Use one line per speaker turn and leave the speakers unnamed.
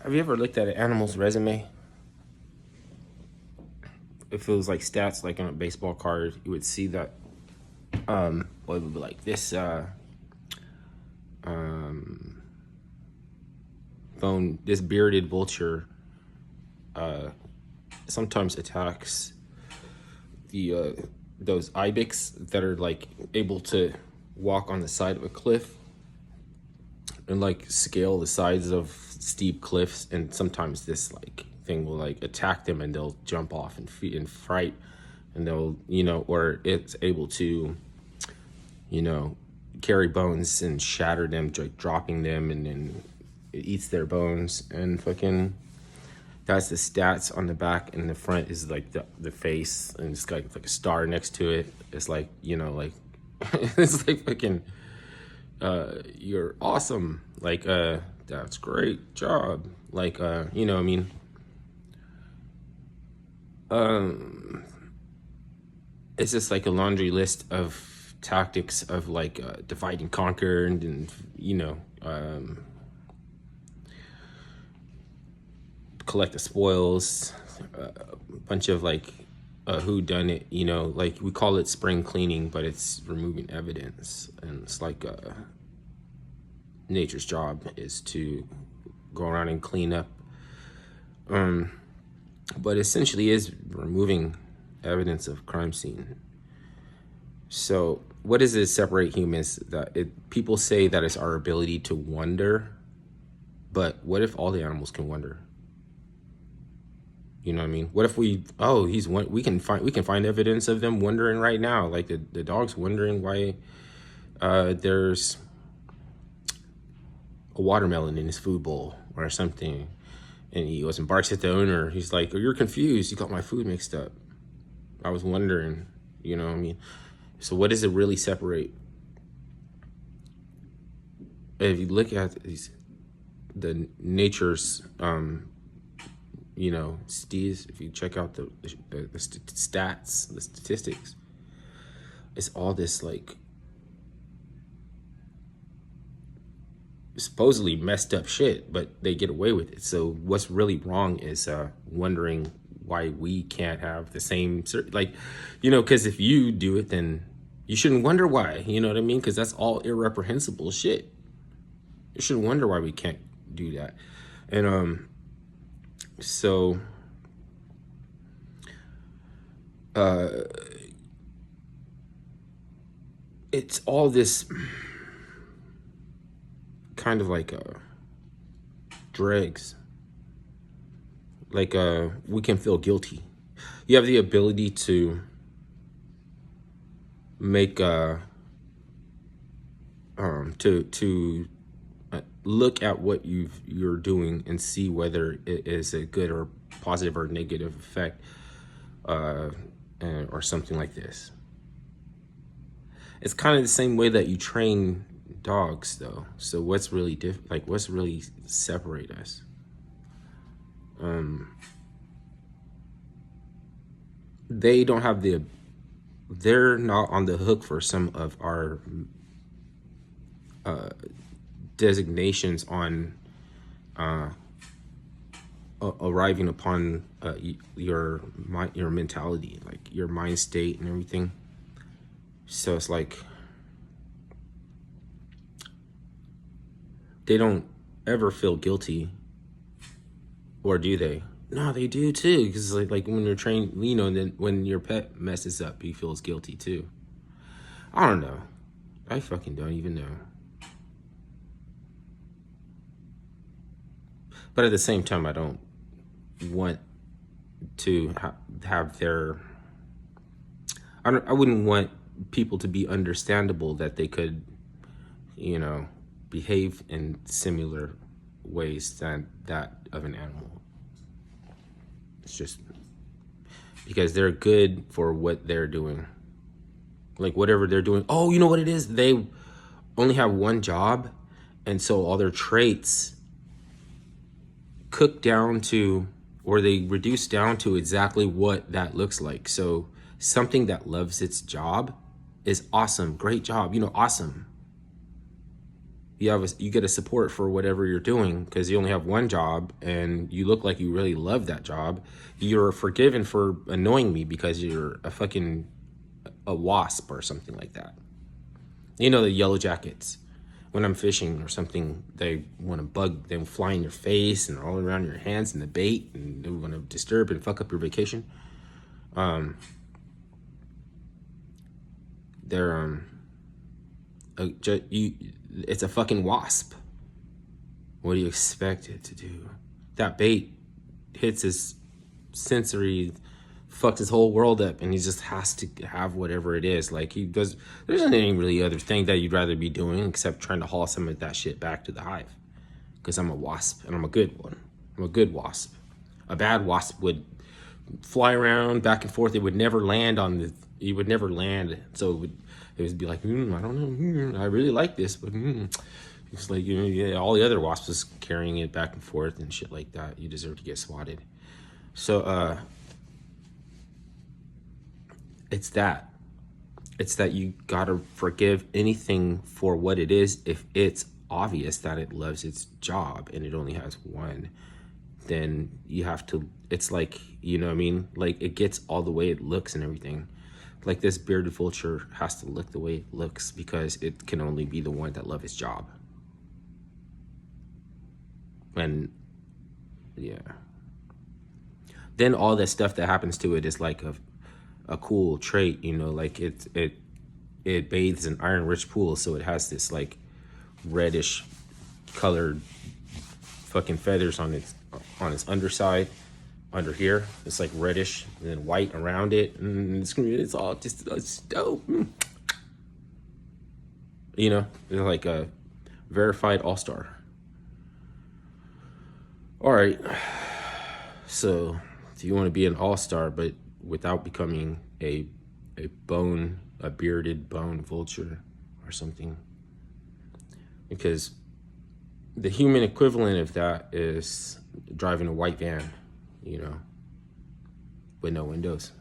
Have you ever looked at an animal's resume? If it was like stats, like on a baseball card, you would see that. What would be like this? Um, Bone. This bearded vulture sometimes attacks the those ibex that are like able to walk on the side of a cliff and like scale the sides of steep cliffs, and sometimes this like thing will like attack them and they'll jump off in fright, and they'll or it's able to you know carry bones and shatter them, like dropping them, and then it eats their bones and fucking. That's the stats on the back, and the front is like the face, and it's got like a star next to it. It's like like it's like fucking you're awesome, like that's great job, like I mean, um it's just like a laundry list of tactics of like divide and conquer, and collect the spoils, a bunch of like who done it, like we call it spring cleaning, but it's removing evidence, and it's like nature's job is to go around and clean up, but essentially is removing evidence of crime scene. So what does it separate humans? People say that it's our ability to wonder, but what if all the animals can wonder? You know what I mean? What if we we can find evidence of them wondering right now, like the dog's wondering why there's a watermelon in his food bowl or something, and he goes and barks at the owner. He's like, "Oh, you're confused. You got my food mixed up. I was wondering." You know what I mean? So what does it really separate? If you look at the nature's if you check out the stats, the statistics, it's all this like supposedly messed up shit, but they get away with it. So what's really wrong is wondering why we can't have the same like, because if you do it, then you shouldn't wonder why. You know what I mean? Because that's all irreprehensible shit. You shouldn't wonder why we can't do that. And so it's all this kind of like dregs, like we can feel guilty. You have the ability to make to look at what you're doing and see whether it is a good or positive or negative effect, or something like this. It's kind of the same way that you train dogs, though. So what's really like what's really separate us? They don't have they're not on the hook for some of our designations on arriving upon your mentality, like your mind state and everything. So it's like they don't ever feel guilty, or do they? No, they do too. Because like when you're trained, then when your pet messes up, he feels guilty too. I don't know. I fucking don't even know. But at the same time, I don't want to have their. I wouldn't want people to be understandable that they could, behave in similar ways than that of an animal. It's just because they're good for what they're doing. Like whatever they're doing. Oh, you know what it is? They only have one job, and so all their traits cook down to, or they reduce down to exactly what that looks like. So something that loves its job is awesome. Great job. Awesome. you get a support for whatever you're doing because you only have one job and you look like you really love that job. You're forgiven for annoying me because you're a wasp or something like that. You know, the yellow jackets. When I'm fishing or something, they want to bug, they fly in your face and all around your hands and the bait, and they want to disturb and fuck up your vacation. They're it's a fucking wasp. What do you expect it to do? That bait hits his sensory, fucks his whole world up, and he just has to have whatever it is. Like he does, there isn't any really other thing that you'd rather be doing except trying to haul some of that shit back to the hive. Because I'm a wasp, and I'm a good one. I'm a good wasp. A bad wasp would fly around back and forth. It would never land on the. It would never land. So it would be like, I don't know. I really like this, but it's like, yeah, all the other wasps is carrying it back and forth and shit like that. You deserve to get swatted. So it's that you gotta forgive anything for what it is. If it's obvious that it loves its job and it only has one, then you have to, it's like, you know what I mean? Like it gets all the way it looks and everything. Like this bearded vulture has to look the way it looks because it can only be the one that loves its job. And yeah. Then all that stuff that happens to it is like a cool trait, you know, like it bathes in iron rich pool, so it has this like reddish colored fucking feathers on its underside, under here. It's like reddish and then white around it, and it's all just, it's dope. You know, they're like a verified all-star. All right, so if you want to be an all-star but without becoming a bearded bone vulture or something, because the human equivalent of that is driving a white van, you know, with no windows.